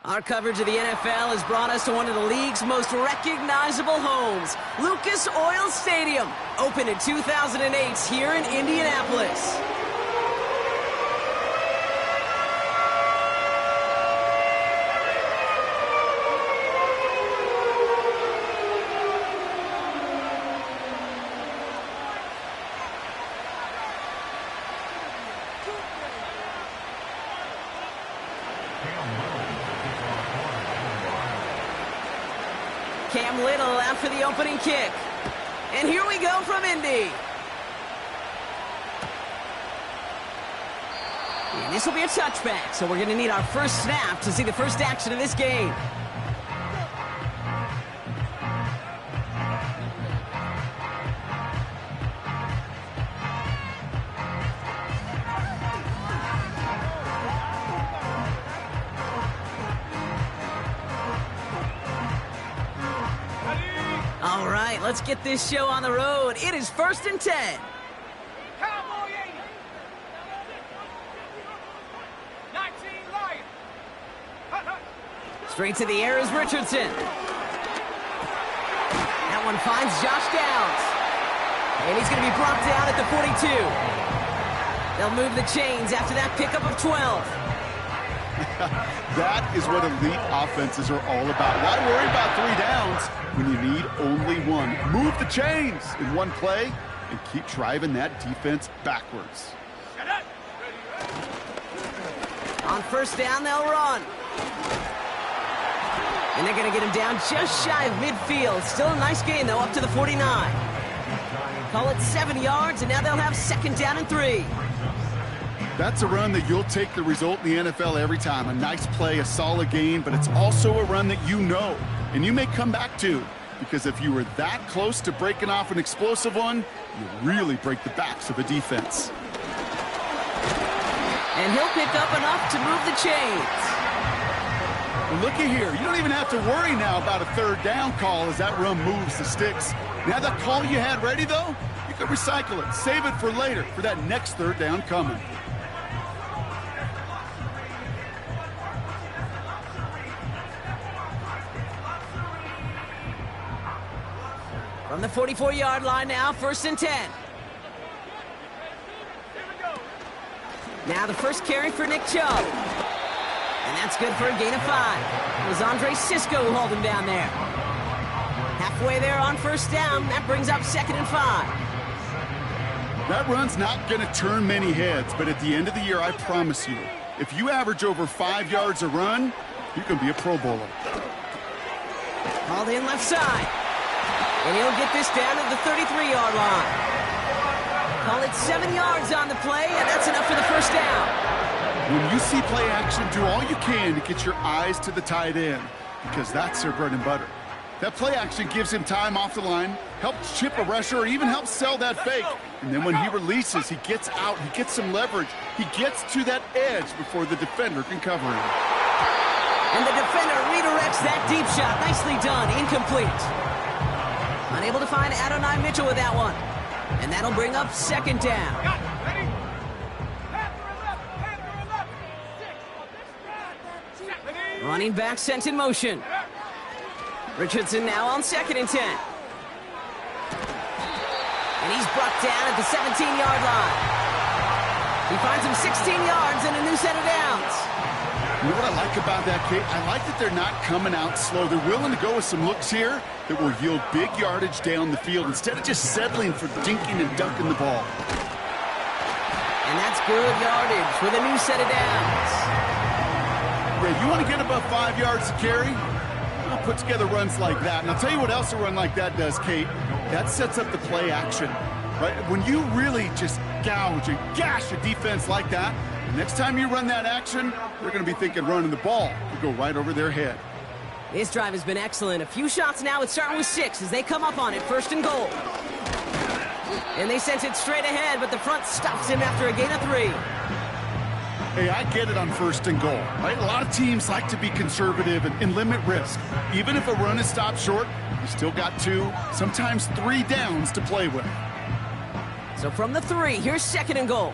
Our coverage of the NFL has brought us to one of the league's most recognizable homes, Lucas Oil Stadium, opened in 2008 here in Indianapolis. Cam Little out for the opening kick. And here we go from Indy. And this will be a touchback, so we're going to need our first snap to see the first action of this game. All right, let's get this show on the road. It is 1st and 10. Straight to the air is Richardson. That one finds Josh Downs. And he's going to be brought down at the 42. They'll move the chains after that pickup of 12. That is what elite offenses are all about. Why worry about 3 downs when you need only one? Move the chains in one play and keep driving that defense backwards. On 1st down, they'll run. And they're going to get him down just shy of midfield. Still a nice gain, though, up to the 49. Call it 7 yards, and now they'll have 2nd down and 3. That's a run that you'll take the result in the NFL every time. A nice play, a solid gain, but it's also a run that you know and you may come back to, because if you were that close to breaking off an explosive one, you really break the backs of a defense. And he'll pick up enough to move the chains. Well, looky here. You don't even have to worry now about a 3rd down call as that run moves the sticks. Now that call you had ready, though, you can recycle it. Save it for later for that next 3rd down coming. From the 44-yard line now, 1st and 10. Now the first carry for Nick Chubb. And that's good for a gain of 5. It was Andre Cisco who hauled him down there. Halfway there on 1st down, that brings up 2nd and 5. That run's not going to turn many heads, but at the end of the year, I promise you, if you average over 5 yards a run, you can be a Pro Bowler. Called in left side. And he'll get this down to the 33-yard line. Call it 7 yards on the play, and that's enough for the 1st down. When you see play action, do all you can to get your eyes to the tight end, because that's their bread and butter. That play action gives him time off the line, helps chip a rusher, or even helps sell that fake. And then when he releases, he gets out, he gets some leverage. He gets to that edge before the defender can cover him. And the defender redirects that deep shot. Nicely done. Incomplete. Unable to find Adonai Mitchell with that one. And that'll bring up 2nd down. Running back sent in motion. Richardson now on 2nd and 10. And he's brought down at the 17-yard line. He finds him 16 yards and a new set of downs. You know what I like about that, Kate? I like that they're not coming out slow. They're willing to go with some looks here that will yield big yardage down the field instead of just settling for dinking and dunking the ball. And that's good yardage with a new set of downs. Ray, you want to get above 5 yards to carry? Well, put together runs like that. And I'll tell you what else a run like that does, Kate. That sets up the play action, right? When you really just gouge and gash a defense like that, the next time you run that action, they're going to be thinking running the ball will go right over their head. This drive has been excellent. A few shots now. It's starting with 6 as they come up on it. 1st and goal. And they sent it straight ahead, but the front stops him after a gain of 3. Hey, I get it on 1st and goal, right? A lot of teams like to be conservative and limit risk. Even if a run is stopped short, you still got 2, sometimes 3 downs to play with. So from the 3, here's 2nd and goal.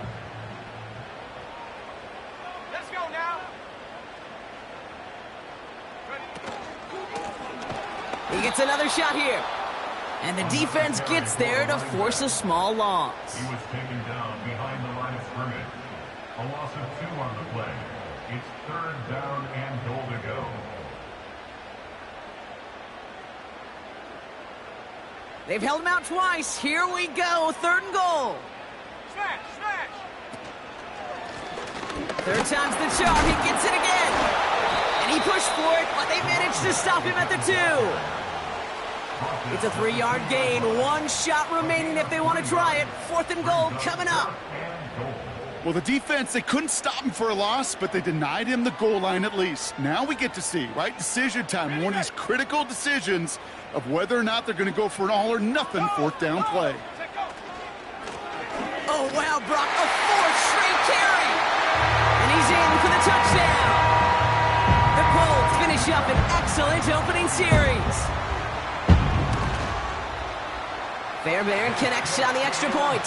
He gets another shot here. And the defense gets there to force a small loss. He was taken down behind the line of scrimmage. A loss of 2 on the play. It's 3rd down and goal to go. They've held him out twice. Here we go. 3rd and goal. Smash, smash. 3rd time's the charm. He gets it again. And he pushed for it, but they managed to stop him at the 2. It's a 3-yard gain. 1 shot remaining if they want to try it. 4th and goal coming up. Well, the defense, they couldn't stop him for a loss, but they denied him the goal line at least. Now we get to see, right? Decision time. One of these critical decisions of whether or not they're going to go for an all-or-nothing 4th down play. Oh, wow, Brock, a 4th straight carry. And he's in for the touchdown. The Colts finish up an excellent opening series. Fairbairn connects on the extra point.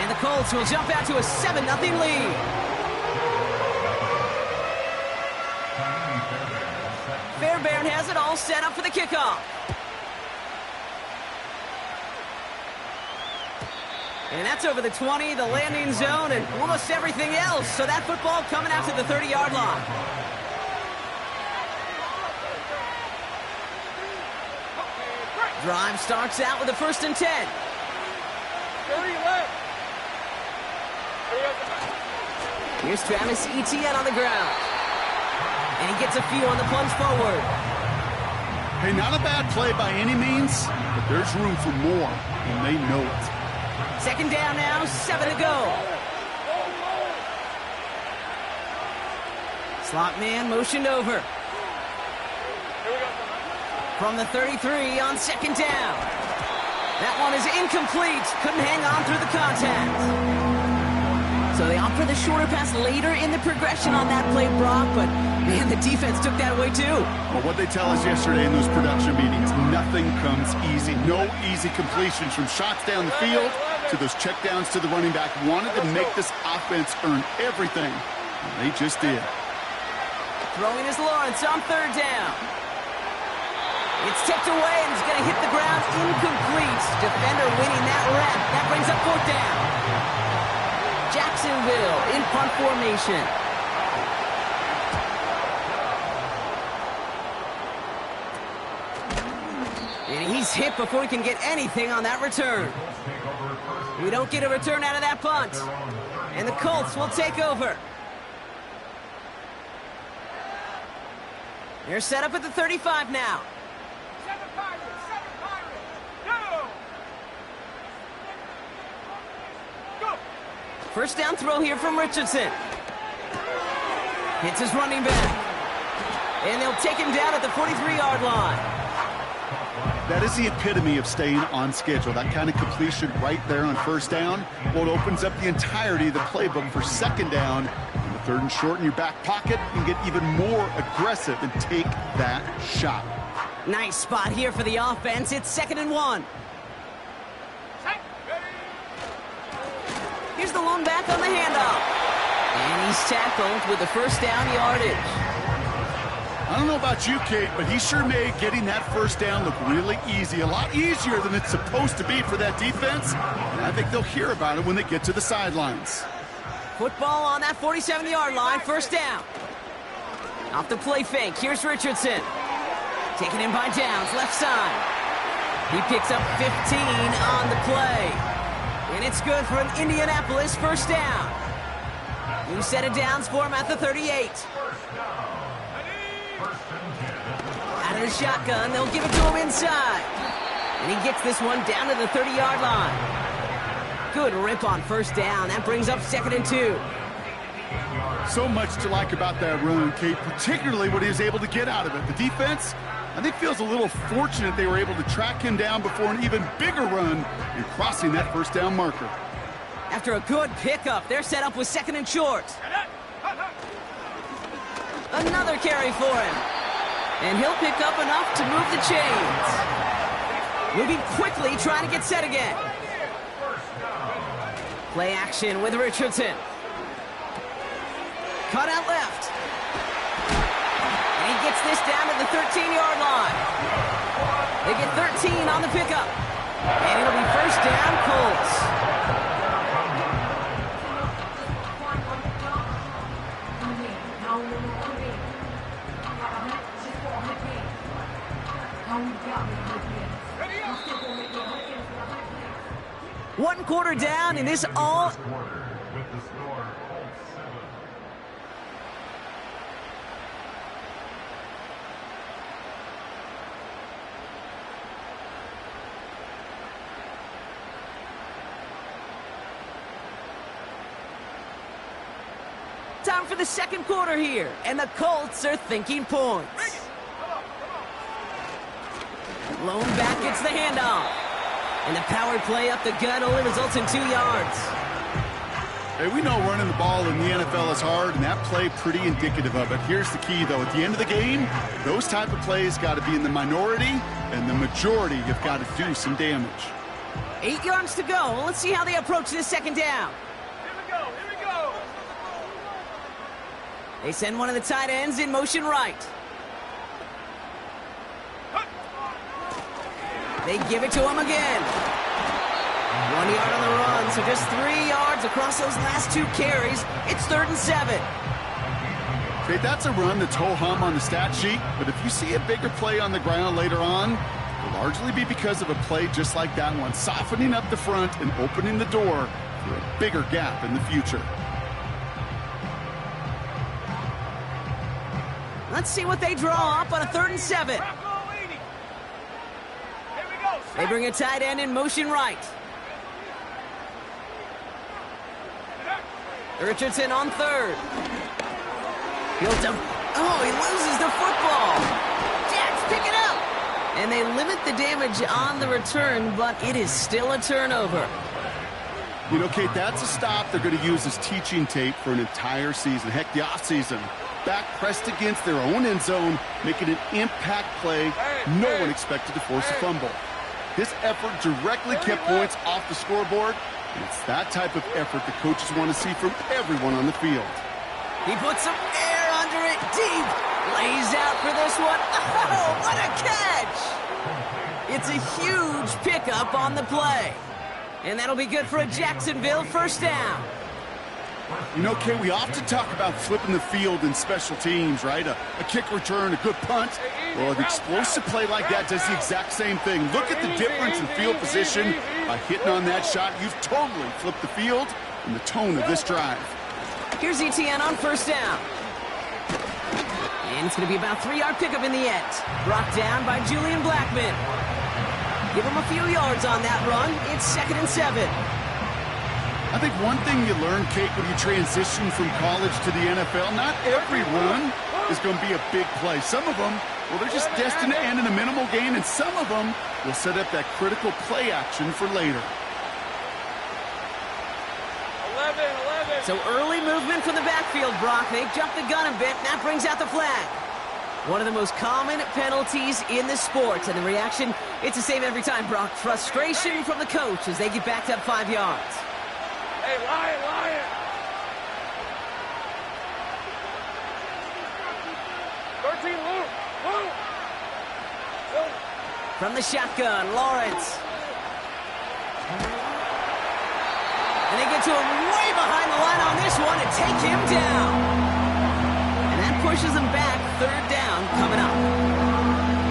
And the Colts will jump out to a 7-0 lead. Fairbairn has it all set up for the kickoff. And that's over the 20, the landing zone, and almost everything else. So that football coming out to the 30-yard line. Drive starts out with a 1st and 10. Here's Travis Etienne on the ground. And he gets a few on the plunge forward. Hey, not a bad play by any means, but there's room for more, and they know it. 2nd down now, 7 to go. Slot man motioned over. From the 33 on 2nd down. That one is incomplete. Couldn't hang on through the contact. So they opt for the shorter pass later in the progression on that play, Brock, but man, the defense took that away too. Well, what they tell us yesterday in those production meetings, nothing comes easy. No easy completions from shots down the field to those checkdowns to the running back. Wanted to make this offense earn everything, and they just did. Throwing is Lawrence on 3rd down. It's tipped away and it's going to hit the ground incomplete. Defender winning that rep. That brings up 4th down. Jacksonville in punt formation. And he's hit before he can get anything on that return. We don't get a return out of that punt. And the Colts will take over. They're set up at the 35 now. 7 Pirates, 7 Pirates. Go. 1st down throw here from Richardson. Hits his running back. And they'll take him down at the 43-yard line. That is the epitome of staying on schedule. That kind of completion right there on 1st down. Well, it opens up the entirety of the playbook for 2nd down. And the 3rd and short in your back pocket. You can get even more aggressive and take that shot. Nice spot here for the offense. It's 2nd and 1. Here's the lone back on the handoff. And he's tackled with the 1st down yardage. I don't know about you, Kate, but he sure made getting that 1st down look really easy. A lot easier than it's supposed to be for that defense. And I think they'll hear about it when they get to the sidelines. Football on that 47-yard line. 1st down. Off the play fake. Here's Richardson. Taken in by Downs, left side. He picks up 15 on the play. And it's good for an Indianapolis 1st down. New set of downs for him at the 38. Out of the shotgun, they'll give it to him inside. And he gets this one down to the 30-yard line. Good rip on 1st down. That brings up 2nd and 2. So much to like about that run, Kate, particularly what he was able to get out of it. The defense, I think, feels a little fortunate they were able to track him down before an even bigger run and crossing that 1st down marker. After a good pickup, they're set up with 2nd and short. Another carry for him. And he'll pick up enough to move the chains. Moving quickly, trying to get set again. Play action with Richardson. Cut out left. And he gets this down to the 13-yard line. They get 13 on the pickup. And it'll be first down, Colts. One quarter down, and this all... With the score, Colts 7. Time for the second quarter here, and the Colts are thinking points. Lone back gets the handoff. And the power play up the gut only results in 2 yards. Hey, we know running the ball in the NFL is hard, and that play pretty indicative of it. Here's the key, though. At the end of the game, those type of plays got to be in the minority, and the majority have got to do some damage. 8 yards to go. Let's see how they approach this second down. Here we go, here we go. They send one of the tight ends in motion right. They give it to him again. 1 yard on the run, so just 3 yards across those last 2 carries. It's 3rd and 7. Okay, that's a run that's ho-hum on the stat sheet, but if you see a bigger play on the ground later on, it'll largely be because of a play just like that one, softening up the front and opening the door for a bigger gap in the future. Let's see what they draw up on a 3rd and 7. They bring a tight end in motion right. Richardson on 3rd. Oh, he loses the football. Jets pick it up. And they limit the damage on the return, but it is still a turnover. You know, Kate, that's a stop they're going to use as teaching tape for an entire season. Heck, the offseason. Back pressed against their own end zone, making an impact play. No one expected to force a fumble. His effort directly kept points off the scoreboard, and it's that type of effort the coaches want to see from everyone on the field. He puts some air under it deep. Lays out for this one. Oh, what a catch! It's a huge pickup on the play. And that'll be good for a Jacksonville first down. You know, Kay, we often talk about flipping the field in special teams, right? A kick return, a good punt. Well, an explosive play like that does the exact same thing. Look at the difference in field position. By hitting on that shot, you've totally flipped the field and the tone of this drive. Here's ETN on first down. And it's going to be about a 3-yard pickup in the end. Brought down by Julian Blackman. Give him a few yards on that run. It's 2nd and 7. I think one thing you learn, Kate, when you transition from college to the NFL, not every run is going to be a big play. Some of them, well, they're just destined to end in a minimal gain, and some of them will set up that critical play action for later. 11. So early movement from the backfield, Brock. They jumped the gun a bit, and that brings out the flag. One of the most common penalties in the sport, and the reaction, it's the same every time, Brock. Frustration from the coach as they get backed up 5 yards. Hey, Lion. 13, Luke. From the shotgun, Lawrence. And they get to him way behind the line on this one and take him down. And that pushes him back. 3rd down coming up.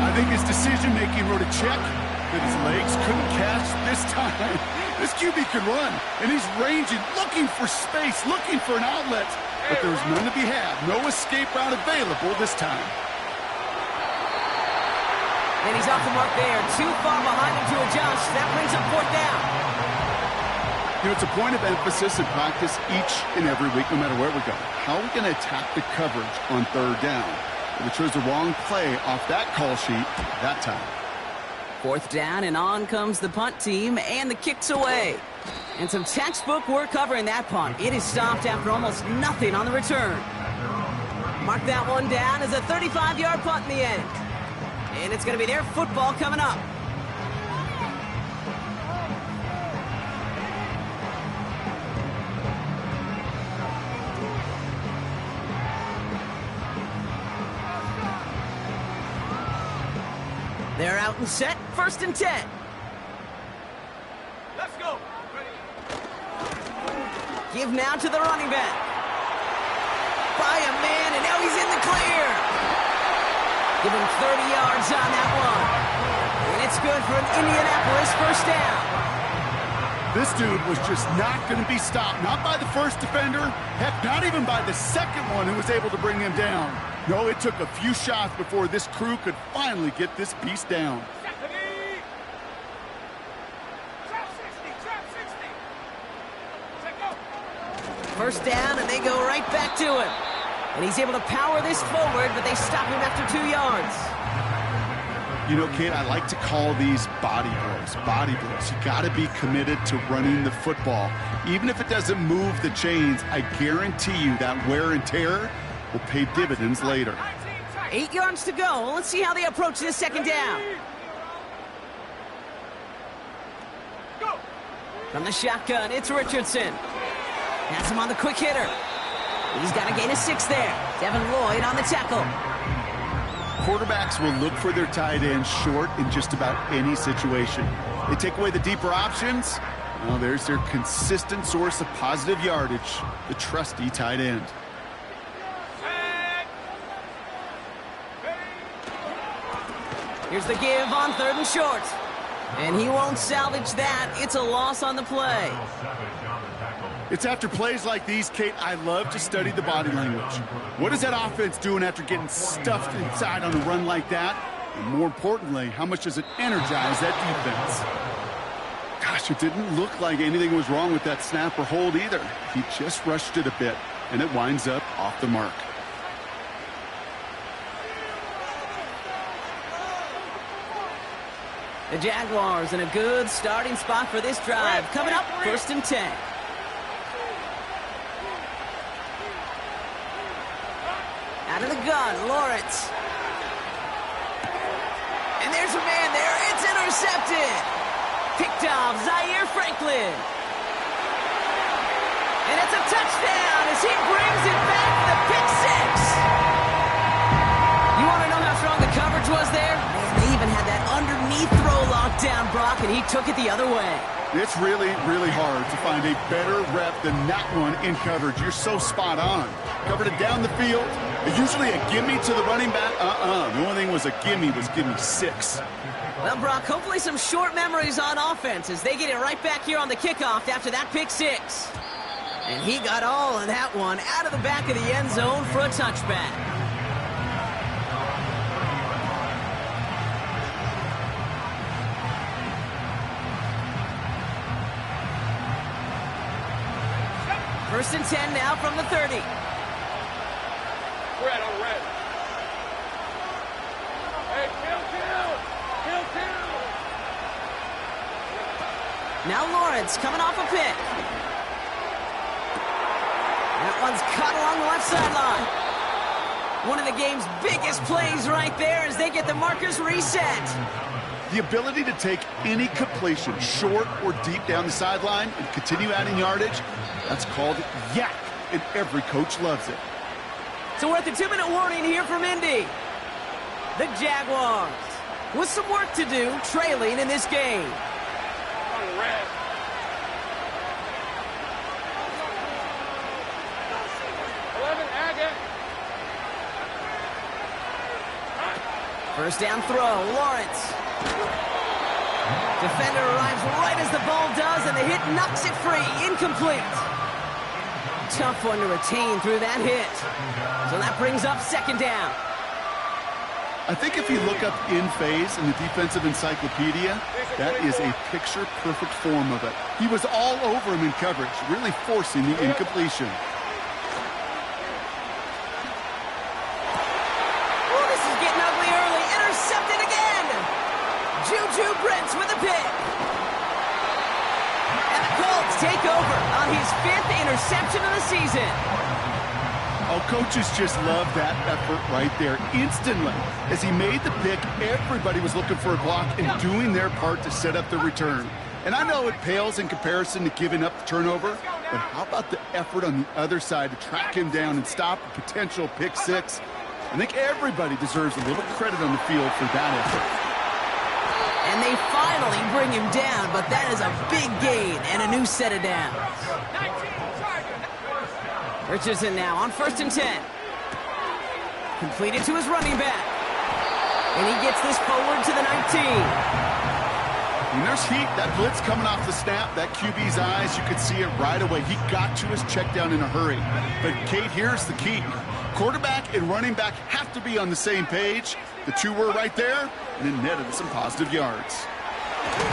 I think his decision-making wrote a check that his legs couldn't catch this time. This QB can run, and he's ranging, looking for space, looking for an outlet. But there's none to be had. No escape route available this time. And he's off the mark there. Too far behind him to adjust. That brings up 4th down. You know, it's a point of emphasis in practice each and every week, no matter where we go. How are we going to attack the coverage on 3rd down? If we chose the wrong play off that call sheet that time. 4th down, and on comes the punt team, and the kick's away. And some textbook work covering that punt. It is stopped after almost nothing on the return. Mark that one down as a 35-yard punt in the end. And it's going to be their football coming up. out and set, 1st and 10. Let's go. Give now to the running back. By a man, and now he's in the clear. Give him 30 yards on that one. And it's good for an Indianapolis 1st down. This dude was just not going to be stopped. Not by the first defender. Heck, not even by the second one who was able to bring him down. No, it took a few shots before this crew could finally get this piece down. Trap 60. Check go. 1st down, and they go right back to him. And he's able to power this forward, but they stop him after 2 yards. You know, Kate, I like to call these body blows. Body blows. You got to be committed to running the football. Even if it doesn't move the chains, I guarantee you that wear and tear will pay dividends later. 8 yards to go. Let's see how they approach this 2nd down. Go. From the shotgun, it's Richardson. Has him on the quick hitter. He's got a gain of 6 there. Devin Lloyd on the tackle. Quarterbacks will look for their tight end short in just about any situation. They take away the deeper options. Well, there's their consistent source of positive yardage, the trusty tight end. Here's the give on 3rd and short. And he won't salvage that. It's a loss on the play. It's after plays like these, Kate, I love to study the body language. What is that offense doing after getting stuffed inside on a run like that? And more importantly, how much does it energize that defense? Gosh, it didn't look like anything was wrong with that snap or hold either. He just rushed it a bit, and it winds up off the mark. The Jaguars in a good starting spot for this drive. Coming up, 1st and 10. Out of the gun, Lawrence. And there's a man there. It's intercepted. Picked off Zaire Franklin. And it's a touchdown as he brings it back, the pick 6. You want to know how strong the coverage was there? Man, they even had that underneath throw locked down, Brock, and he took it the other way. It's really, really hard to find a better rep than that one in coverage. You're so spot on. Covered it down the field. Usually a gimme to the running back. The only thing was a gimme 6. Well, Brock, hopefully some short memories on offense as they get it right back here on the kickoff after that pick 6. And he got all of that one out of the back of the end zone for a touchback. First and 10 now from the 30. Red on red. Hey, kill. Now Lawrence coming off a pick. That one's caught along the left sideline. One of the game's biggest plays right there as they get the markers reset. The ability to take any completion, short or deep down the sideline, and continue adding yardage, that's called yak, and every coach loves it. So we're at the 2-minute warning here from Indy. The Jaguars with some work to do, trailing in this game. On red. First down throw, Lawrence. Defender arrives right as the ball does, and the hit knocks it free. Incomplete. Tough one to retain through that hit. So that brings up 2nd down. I think if you look up in phase in the defensive encyclopedia, that is a picture-perfect form of it. He was all over him in coverage, really forcing the incompletion. Oh, this is getting ugly early. Intercepted again. Juju Brents with a pick. And the Colts take over on his 5th interception of the season. Oh, coaches just love that effort right there. Instantly, as he made the pick, everybody was looking for a block and doing their part to set up the return. And I know it pales in comparison to giving up the turnover, but how about the effort on the other side to track him down and stop a potential pick 6? I think everybody deserves a little credit on the field for that effort. And they finally bring him down, but that is a big gain and a new set of downs. 19, target. Richardson now on 1st and 10. Completed to his running back. And he gets this forward to the 19. When there's heat, that blitz coming off the snap, that QB's eyes, you could see it right away. He got to his check down in a hurry. But, Kate, here's the key. Quarterback and running back have to be on the same page. The two were right there, and it netted some positive yards.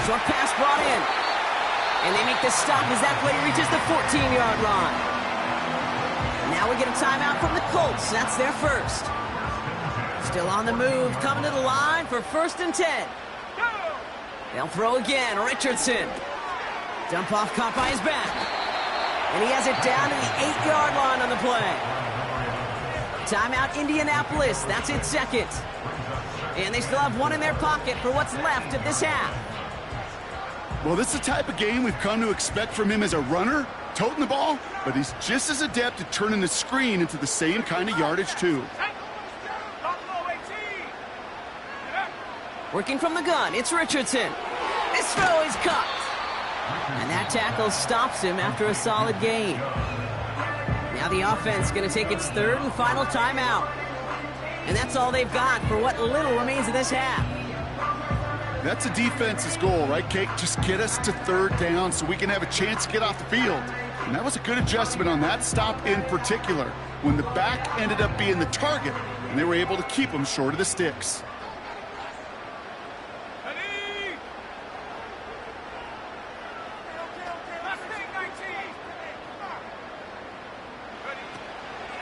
Short pass brought in. And they make the stop as that play reaches the 14-yard line. Now we get a timeout from the Colts. That's their first. Still on the move, coming to the line for 1st and 10. They'll throw again. Richardson. Dump off caught by his back. And he has it down to the 8-yard line on the play. Timeout Indianapolis. That's its second. And they still have one in their pocket for what's left of this half. Well, this is the type of game we've come to expect from him as a runner, toting the ball, but he's just as adept at turning the screen into the same kind of yardage, too. Working from the gun, it's Richardson. This throw is caught. And that tackle stops him after a solid gain. Now the offense going to take its third and final timeout. And that's all they've got for what little remains of this half. That's a defense's goal, right, Kate? Just get us to 3rd down so we can have a chance to get off the field. And that was a good adjustment on that stop in particular, when the back ended up being the target, and they were able to keep him short of the sticks.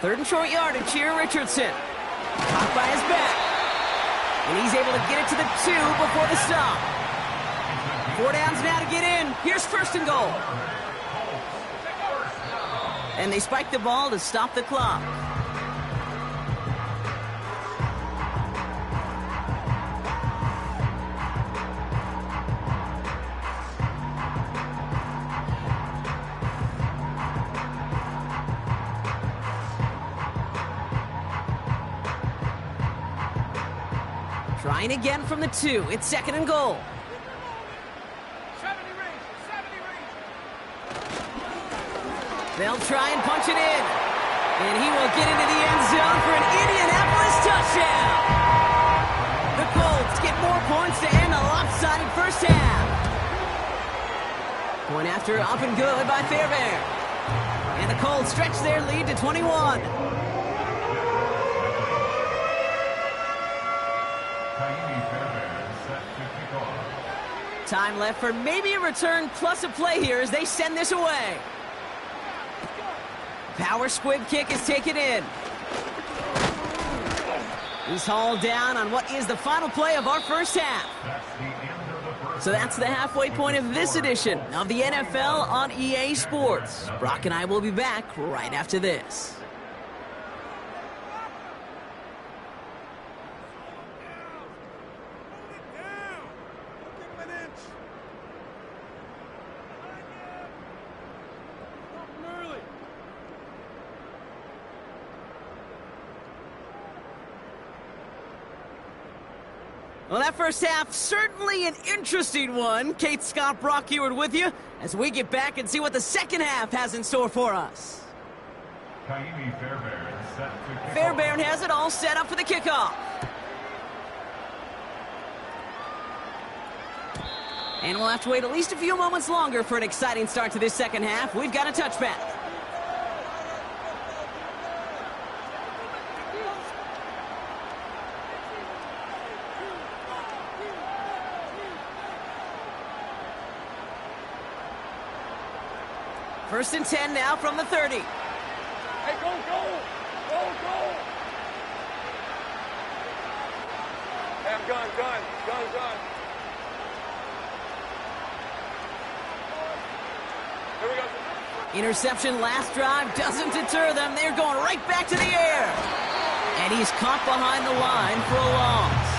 Third and short yardage here, Richardson. Caught by his back. And he's able to get it to the 2 before the stop. 4 downs now to get in. Here's 1st and goal. And they spike the ball to stop the clock. Trying again from the 2. It's 2nd and goal. 70 range. They'll try and punch it in. And he will get into the end zone for an Indianapolis touchdown. The Colts get more points to end a lopsided first half. Point after up and good by Fairbairn. And the Colts stretch their lead to 21. Time left for maybe a return plus a play here as they send this away. Power squib kick is taken in. He's hauled down on what is the final play of our first half. So that's the halfway point of this edition of the NFL on EA Sports. Brock and I will be back right after this. Well, that first half, certainly an interesting one. Kate, Scott, Brock Ewart with you as we get back and see what the second half has in store for us. Fairbairn has it all set up for the kickoff. And we'll have to wait at least a few moments longer for an exciting start to this second half. We've got a touchback. First and 10 now from the 30. Hey, go, go! Go, go! Hey, I'm gun. Here we go. Interception last drive doesn't deter them. They're going right back to the air. And he's caught behind the line for a loss.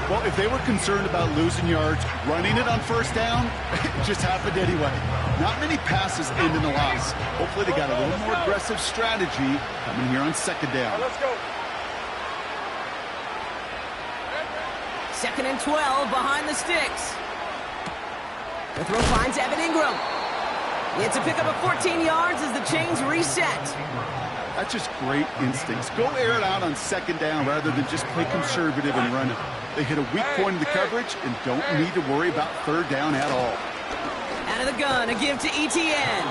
Well, if they were concerned about losing yards, running it on first down, it just happened anyway. Not many passes end in a loss. Hopefully they got a little more aggressive strategy coming here on second down. Let's go. 2nd and 12 behind the sticks. The throw finds Evan Ingram. It's a pickup of 14 yards as the chains reset. That's just great instincts. Go air it out on 2nd down rather than just play conservative and run it. They hit a weak point in the coverage and don't need to worry about 3rd down at all. Out of the gun, a give to ETN.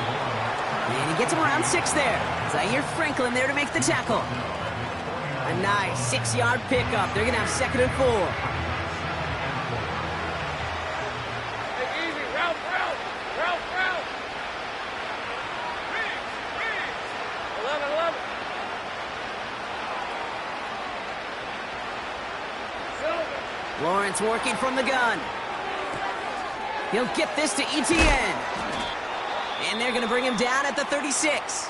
And he gets him around 6 there. Zaire Franklin there to make the tackle. A nice 6-yard pickup. They're going to have 2nd and 4. Lawrence working from the gun. He'll get this to ETN. And they're going to bring him down at the 36.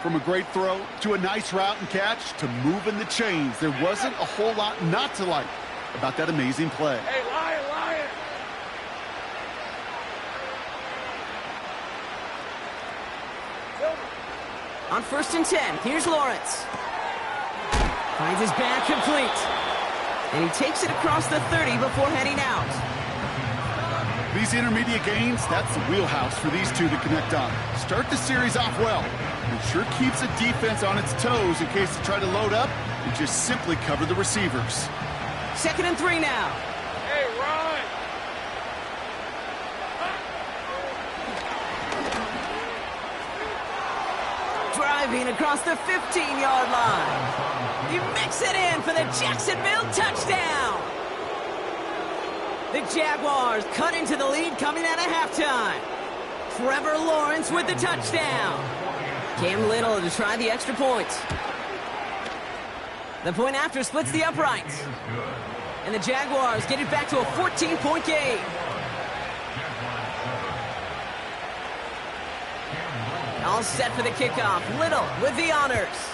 From a great throw to a nice route and catch to moving the chains, there wasn't a whole lot not to like about that amazing play. Hey, Lion! On 1st and 10, here's Lawrence. Finds his back complete. And he takes it across the 30 before heading out. These intermediate gains, that's the wheelhouse for these two to connect on. Start the series off well. It sure keeps the defense on its toes in case they try to load up and just simply cover the receivers. 2nd and 3 now. Hey, Ron! Driving across the 15-yard line. He makes it in for the Jacksonville touchdown. The Jaguars cut into the lead coming out of halftime. Trevor Lawrence with the touchdown. Cam Little to try the extra point. The point after splits the uprights. And the Jaguars get it back to a 14-point game. All set for the kickoff. Little with the honors.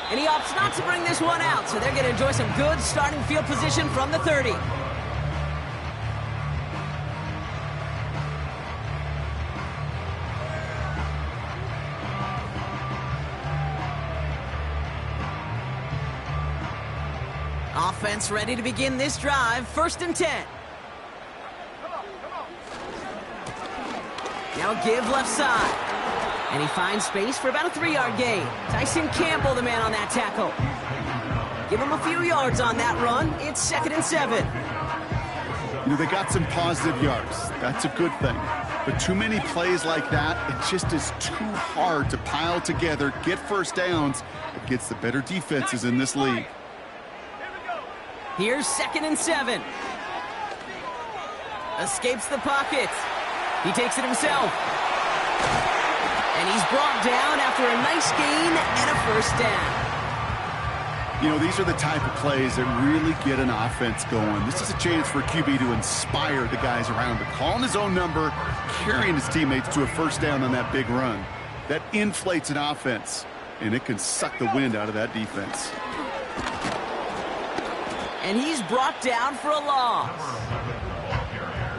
And he opts not to bring this one out, so they're going to enjoy some good starting field position from the 30. Offense ready to begin this drive. 1st and 10. Now give left side. And he finds space for about a 3-yard gain. Tyson Campbell, the man on that tackle. Give him a few yards on that run. It's 2nd and 7. You know, they got some positive yards. That's a good thing. But too many plays like that, it just is too hard to pile together, get 1st downs against the better defenses in this league. Here's 2nd and 7. Escapes the pocket. He takes it himself. And he's brought down after a nice gain and a 1st down. You know, these are the type of plays that really get an offense going. This is a chance for a QB to inspire the guys around him. Calling his own number, carrying his teammates to a 1st down on that big run. That inflates an offense, and it can suck the wind out of that defense. And he's brought down for a loss.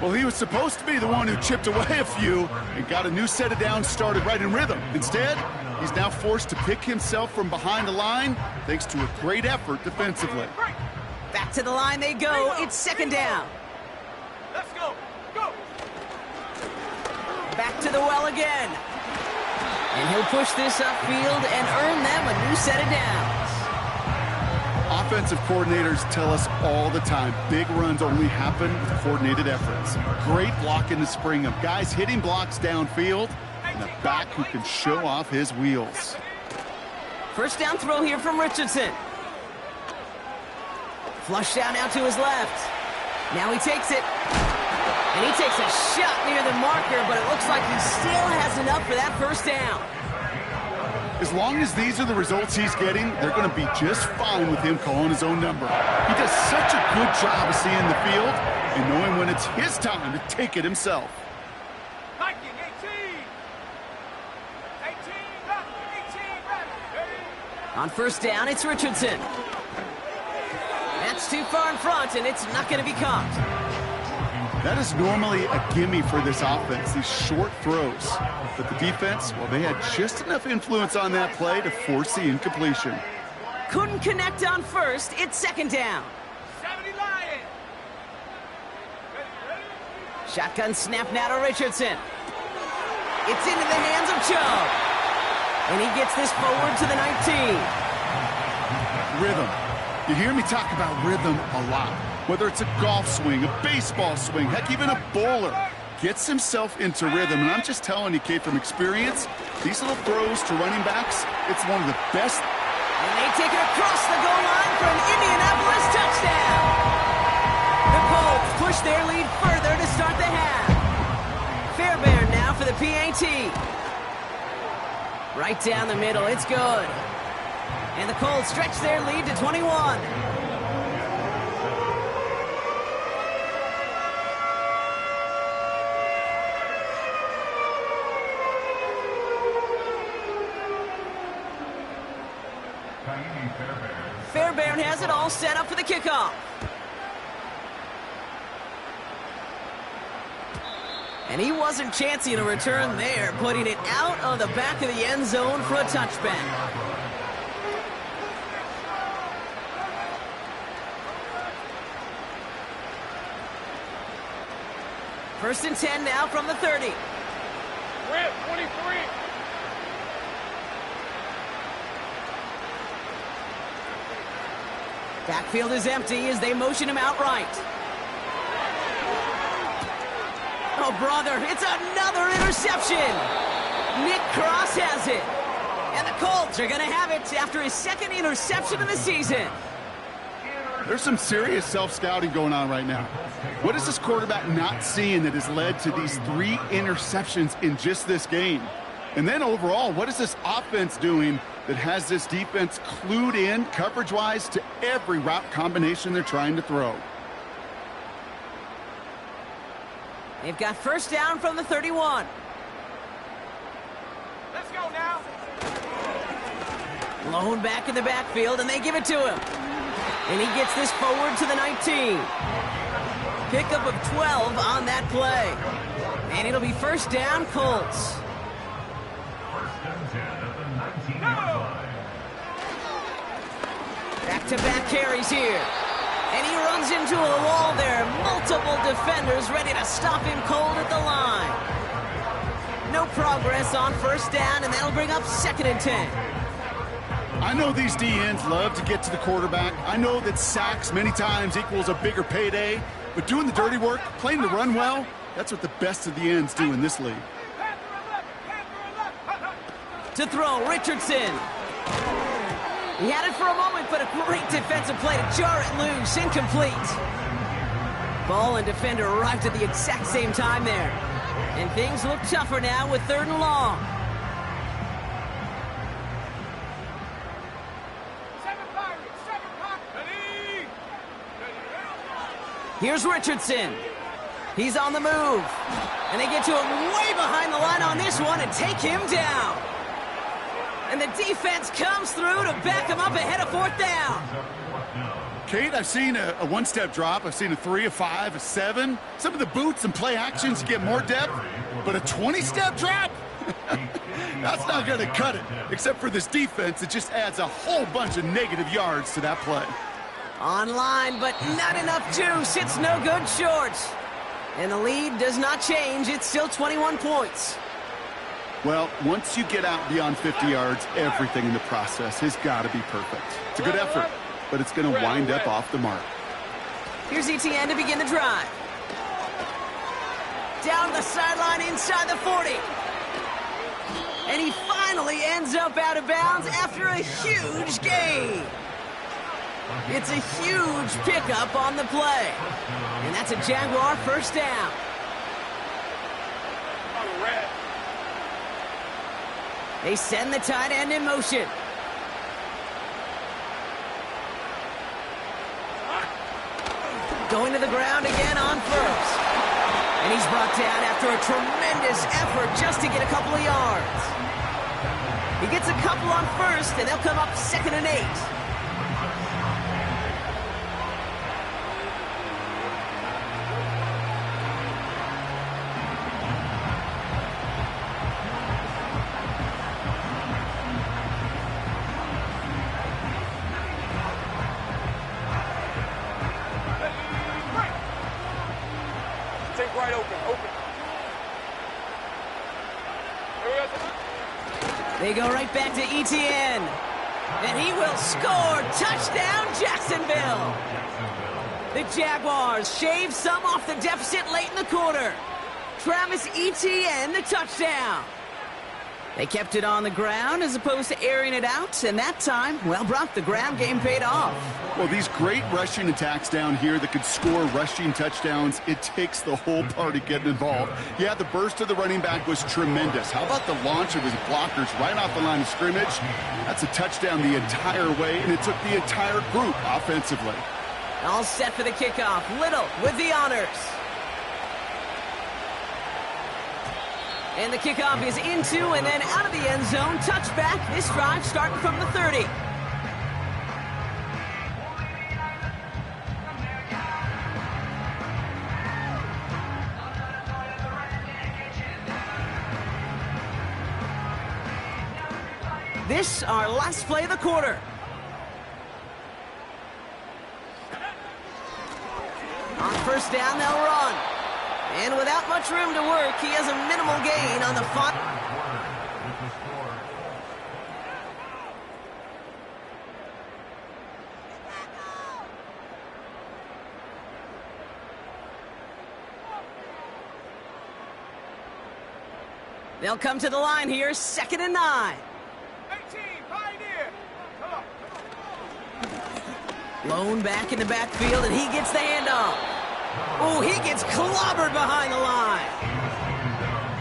Well, he was supposed to be the one who chipped away a few and got a new set of downs started right in rhythm. Instead, he's now forced to pick himself from behind the line thanks to a great effort defensively. Back to the line they go. It's 2nd down. Let's go! Go! Back to the well again. And he'll push this upfield and earn them a new set of downs. Offensive coordinators tell us all the time, big runs only happen with coordinated efforts. Great blocking to spring them. Guys hitting blocks downfield, and a back who can show off his wheels. 1st down throw here from Richardson. Flush down now to his left. Now he takes it. And he takes a shot near the marker, but it looks like he still has enough for that 1st down. As long as these are the results he's getting, they're going to be just fine with him calling his own number. He does such a good job of seeing the field and knowing when it's his time to take it himself. Hiking 18! On 1st down, it's Richardson. That's too far in front, and it's not going to be caught. That is normally a gimme for this offense, these short throws. But the defense, well, they had just enough influence on that play to force the incompletion. Couldn't connect on first. It's second down. 70 Lions. Shotgun snap now to Richardson. It's into the hands of Chubb. And he gets this forward to the 19. Rhythm. You hear me talk about rhythm a lot. Whether it's a golf swing, a baseball swing, heck, even a bowler gets himself into rhythm. And I'm just telling you, Kate, from experience, these little throws to running backs, it's one of the best. And they take it across the goal line for an Indianapolis touchdown. The Colts push their lead further to start the half. Fairbairn now for the PAT. Right down the middle, it's good. And the Colts stretch their lead to 21. Fairbairn has it all set up for the kickoff. And he wasn't chancing a return there, putting it out of the back of the end zone for a touchback. First and 10 now from the 30. Red 23. Backfield is empty as they motion him out right. Oh, brother, it's another interception. Nick Cross has it. And the Colts are going to have it after his second interception of the season. There's some serious self-scouting going on right now. What is this quarterback not seeing that has led to these 3 interceptions in just this game? And then overall, what is this offense doing that has this defense clued in coverage-wise to every route combination they're trying to throw? They've got first down from the 31. Let's go now. Lone back in the backfield, and they give it to him. And he gets this forward to the 19. Pickup of 12 on that play. And it'll be first down, Colts. First and 10 at the 19-yard line. Back-to-back carries here. And he runs into a wall there. Multiple defenders ready to stop him cold at the line. No progress on first down, and that'll bring up second and 10. I know these DNs love to get to the quarterback. I know that sacks many times equals a bigger payday. But doing the dirty work, playing the run well, that's what the best of the ends do in this league. To throw, Richardson. He had it for a moment, but a great defensive play to jar it loose. Incomplete. Ball and defender arrived at the exact same time there. And things look tougher now with third and long. Here's Richardson. He's on the move. And they get to him way behind the line on this one and take him down. And the defense comes through to back him up ahead of fourth down. Kate, I've seen a one-step drop. I've seen a 3, a 5, a 7. Some of the boots and play actions get more depth. But a 20-step drop? That's not going to cut it. Except for this defense, it just adds a whole bunch of negative yards to that play. Online, but not enough juice. It's no good short. And the lead does not change. It's still 21 points. Well, once you get out beyond 50 yards, everything in the process has got to be perfect. It's a good effort, but it's going to wind up off the mark. Here's ETN to begin the drive. Down the sideline inside the 40. And he finally ends up out of bounds after a huge gain. It's a huge pickup on the play. And that's a Jaguar first down. They send the tight end in motion. Going to the ground again on first. And he's brought down after a tremendous effort just to get a couple of yards. He gets a couple on first, and they'll come up second and 8. They go right back to Etienne. And he will score. Touchdown, Jacksonville. The Jaguars shave some off the deficit late in the quarter. Travis Etienne, the touchdown. They kept it on the ground as opposed to airing it out, and that time, well, Brock, the ground game paid off. Well, these great rushing attacks down here that could score rushing touchdowns, it takes the whole party getting involved. Yeah, the burst of the running back was tremendous. How about the launch of his blockers right off the line of scrimmage? That's a touchdown the entire way, and it took the entire group offensively. All set for the kickoff. Little with the honors. And the kickoff is into and then out of the end zone. Touchback. This drive starting from the 30. This our last play of the quarter. On first down, they'll run. And without much room to work, he has a minimal gain on the final. They'll come to the line here, 2nd and 9. 18, Pioneer. Come on. Lone back in the backfield, and he gets the handoff. Oh, he gets clobbered behind the line.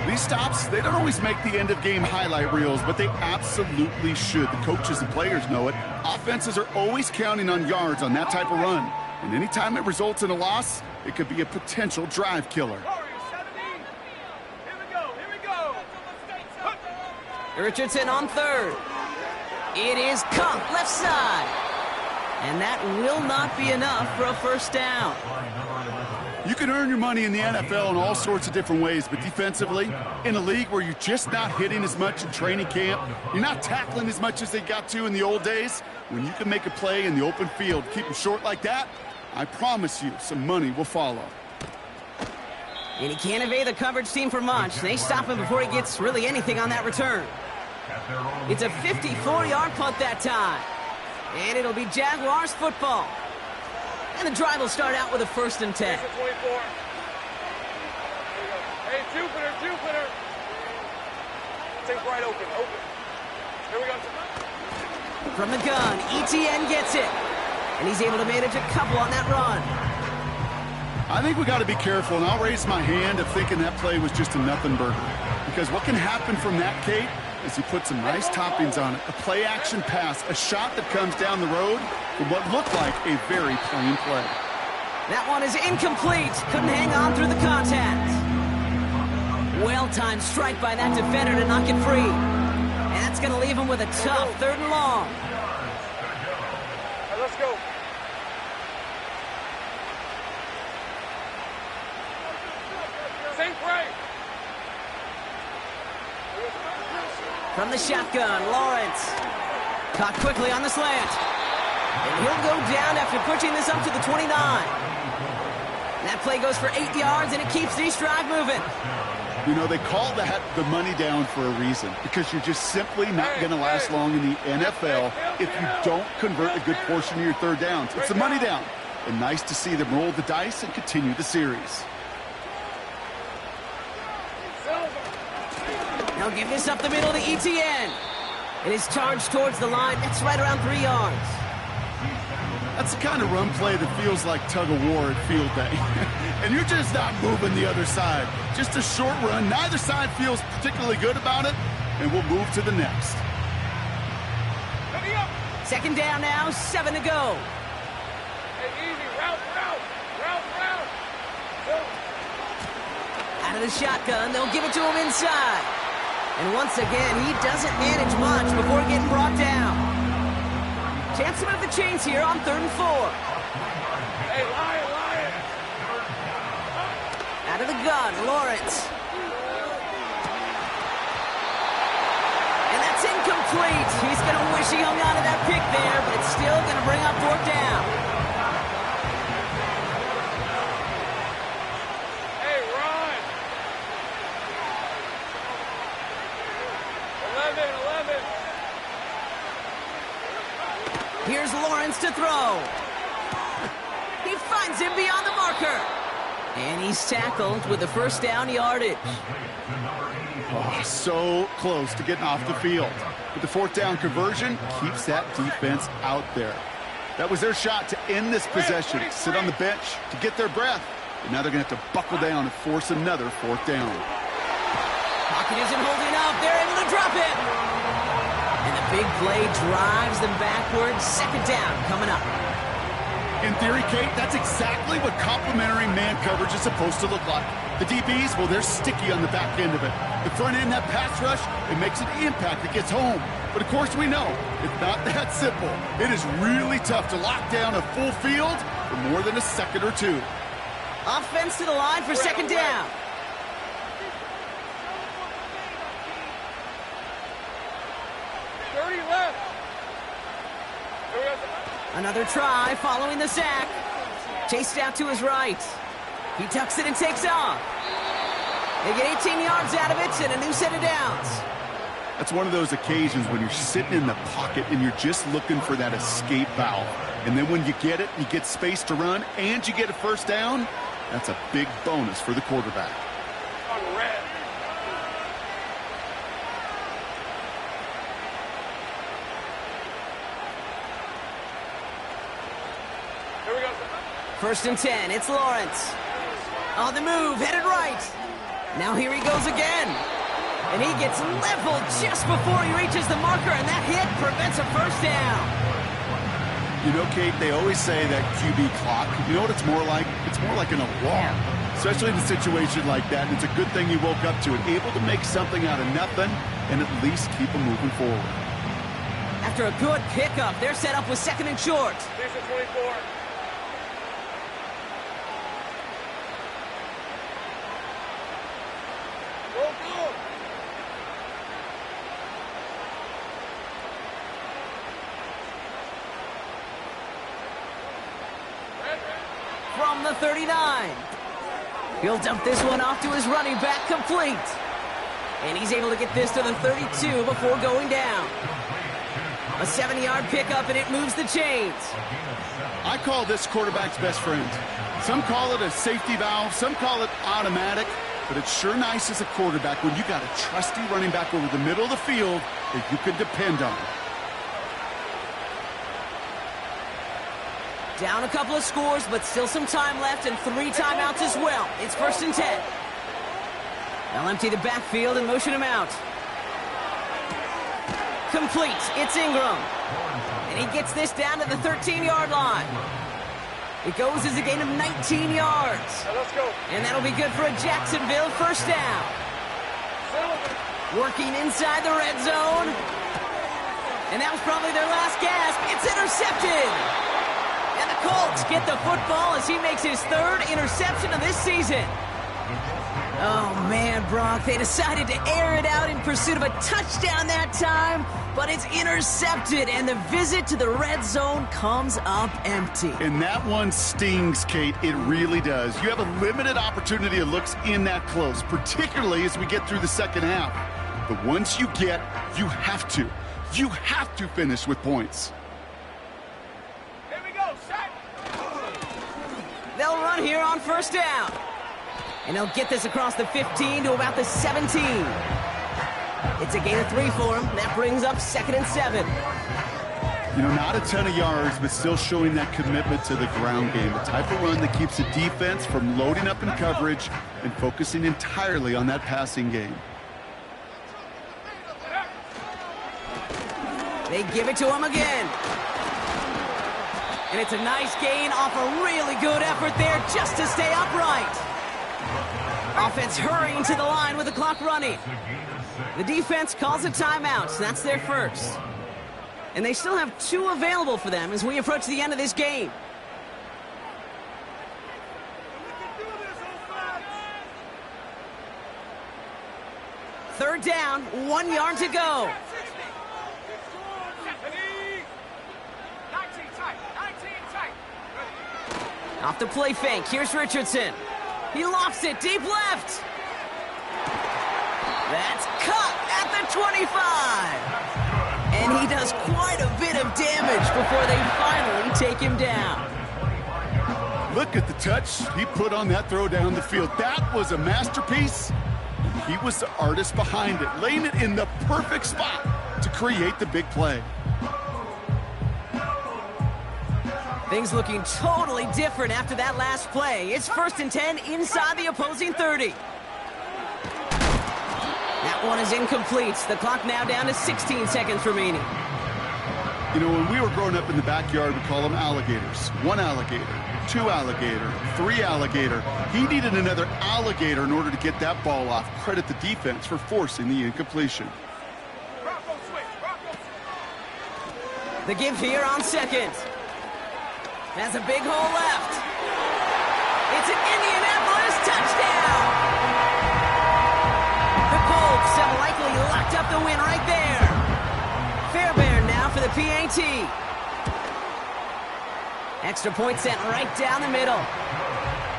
These stops, they don't always make the end-of-game highlight reels, but they absolutely should. The coaches and players know it. Offenses are always counting on yards on that type of run. And anytime it results in a loss, it could be a potential drive killer. Hurry, 70. Here we go. Richardson on 3rd. It is Kump, left side. And that will not be enough for a first down. You can earn your money in the NFL in all sorts of different ways, but defensively, in a league where you're just not hitting as much in training camp, you're not tackling as much as they got to in the old days, when you can make a play in the open field, keep them short like that, I promise you some money will follow. And he can't evade the coverage team for much. They stop him before he gets really anything on that return. It's a 54-yard punt that time. And it'll be Jaguars football. And the drive will start out with a 1st and 10. 24. Hey, Jupiter. Take right open. Here we go. From the gun, Etienne gets it. And he's able to manage a couple on that run. I think we got to be careful, and I'll raise my hand of thinking that play was just a nothing burger. Because what can happen from that, Kate, is he put some nice toppings on it. A play-action pass, a shot that comes down the road for what looked like a very plain play. That one is incomplete. Couldn't hang on through the contact. Well-timed strike by that defender to knock it free. And that's going to leave him with a tough 3rd and long. Right, let's go. Think right. From the shotgun, Lawrence. Caught quickly on the slant. And he'll go down after pushing this up to the 29. That play goes for 8 yards, and it keeps this drive moving. You know, they call that the money down for a reason, because you're just simply not going to last long in the NFL if you don't convert a good portion of your 3rd downs. It's the money down. And nice to see them roll the dice and continue the series. They'll give this up the middle to Etienne. It is charged towards the line. That's right around 3 yards. That's the kind of run play that feels like tug-of-war at field day. And you're just not moving the other side. Just a short run. Neither side feels particularly good about it, and we'll move to the next. 2nd down now, 7 to go. Hey, easy. Route. Go. Out of the shotgun, they'll give it to him inside. And once again, he doesn't manage much before getting brought down. Chance to move the chains here on 3rd and 4. Hey, Lion. Out of the gun, Lawrence. And that's incomplete. He's going to wish he hung on to that pick there, but it's still going to bring up 4th down. Hey, run. 11. to throw. He finds him beyond the marker. And he's tackled with the first down yardage. Oh, so close to getting off the field. But the fourth down conversion keeps that defense out there. That was their shot to end this possession, sit on the bench to get their breath. And now they're going to have to buckle down and force another fourth down. Pocket isn't holding up. They're able to drop it. And the big play drives them backwards. Second down coming up. In theory, Kate, that's exactly what complementary man coverage is supposed to look like. The DBs, well, they're sticky on the back end of it. The front end, that pass rush, it makes an impact. It gets home. But, of course, we know it's not that simple. It is really tough to lock down a full field for more than a second or two. Offense to the line for second down. Another try following the sack. Chased out to his right. He tucks it and takes off. They get 18 yards out of it and a new set of downs. That's one of those occasions when you're sitting in the pocket and you're just looking for that escape valve. And then when you get it, you get space to run and you get a first down, that's a big bonus for the quarterback. First and 10, it's Lawrence. On the move, headed right. Now here he goes again. And he gets leveled just before he reaches the marker, and that hit prevents a first down. You know, Kate, they always say that QB clock, you know what it's more like? It's more like an alarm, especially in a situation like that. And it's a good thing you woke up to it, able to make something out of nothing and at least keep them moving forward. After a good pickup, they're set up with second and short. 24. From the 39. He'll dump this one off to his running back, complete. And he's able to get this to the 32 before going down. A 70-yard pickup, and it moves the chains. I call this quarterback's best friend. Some call it a safety valve, some call it automatic, but it's sure nice as a quarterback when you got a trusty running back over the middle of the field that you can depend on. Down a couple of scores, but still some time left and 3 timeouts as well. It's first and 10. They'll empty the backfield and motion him out. Complete. It's Ingram. And he gets this down to the 13-yard line. It goes as a gain of 19 yards. Let's go. And that'll be good for a Jacksonville first down. Working inside the red zone. And that was probably their last gasp. It's intercepted. And the Colts get the football as he makes his 3rd interception of this season. Oh, man, Brock, they decided to air it out in pursuit of a touchdown that time, but it's intercepted, and the visit to the red zone comes up empty. And that one stings, Kate. It really does. You have a limited opportunity of looks in that close, particularly as we get through the second half. But once you have to finish with points. They'll run here on first down. And they'll get this across the 15 to about the 17. It's a gain of 3 for him. That brings up 2nd and 7. You know, not a ton of yards, but still showing that commitment to the ground game. A type of run that keeps the defense from loading up in coverage and focusing entirely on that passing game. They give it to him again. And it's a nice gain off a really good effort there just to stay upright. Offense hurrying to the line with the clock running. The defense calls a timeout. That's their first. And they still have 2 available for them as we approach the end of this game. Third down, 1 yard to go. Off the play fake, here's Richardson. He lofts it deep left. That's cut at the 25. And he does quite a bit of damage before they finally take him down. Look at the touch he put on that throw down the field. That was a masterpiece. He was the artist behind it, laying it in the perfect spot to create the big play. Things looking totally different after that last play. It's 1st and 10 inside the opposing 30. That one is incomplete. The clock now down to 16 seconds remaining. You know, when we were growing up in the backyard, we call them alligators. 1 alligator, 2 alligator, 3 alligator. He needed another alligator in order to get that ball off. Credit the defense for forcing the incompletion. The give here on 2nd. Has a big hole left. It's an Indianapolis touchdown! The Colts have likely locked up the win right there. Fairbairn now for the PAT. Extra point sent right down the middle.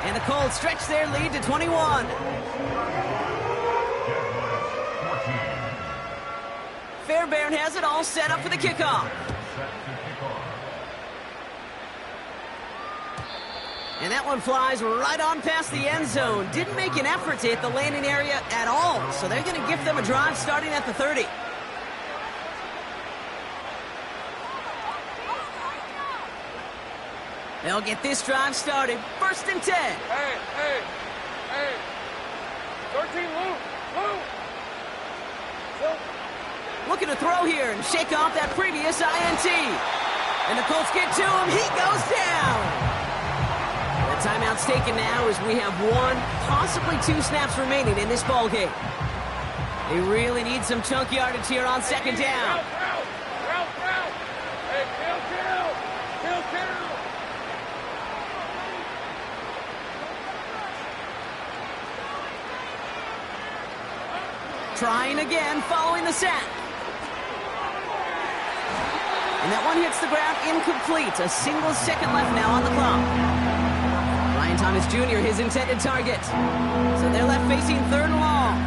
And the Colts stretch their lead to 21. Fairbairn has it all set up for the kickoff. And that one flies right on past the end zone. Didn't make an effort to hit the landing area at all. So they're going to gift them a drive starting at the 30. They'll get this drive started. 1st and 10. Hey. 13, Luke. Looking to throw here and shake off that previous INT. And the Colts get to him. He goes down. The timeout's taken now as we have 1, possibly 2 snaps remaining in this ball game. They really need some chunk yardage here on 2nd down. Route. Hey, kill. Trying again following the sack. And that one hits the ground incomplete. A single second left now on the clock. Ryan Thomas Jr., his intended target. So they're left facing 3rd and long.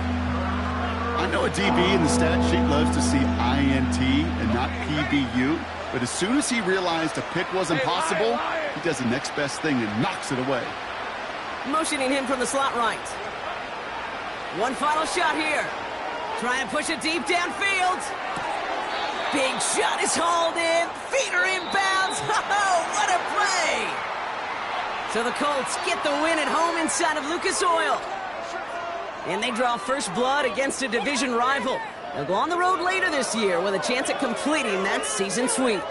I know a DB in the stat sheet loves to see INT and not PBU, but as soon as he realized a pick wasn't possible, he does the next best thing and knocks it away. Motioning him from the slot right. One final shot here. Trying to push it deep downfield. Big shot is hauled in. Feet are inbounds. Oh, what a play! So the Colts get the win at home inside of Lucas Oil. And they draw first blood against a division rival. They'll go on the road later this year with a chance at completing that season sweep.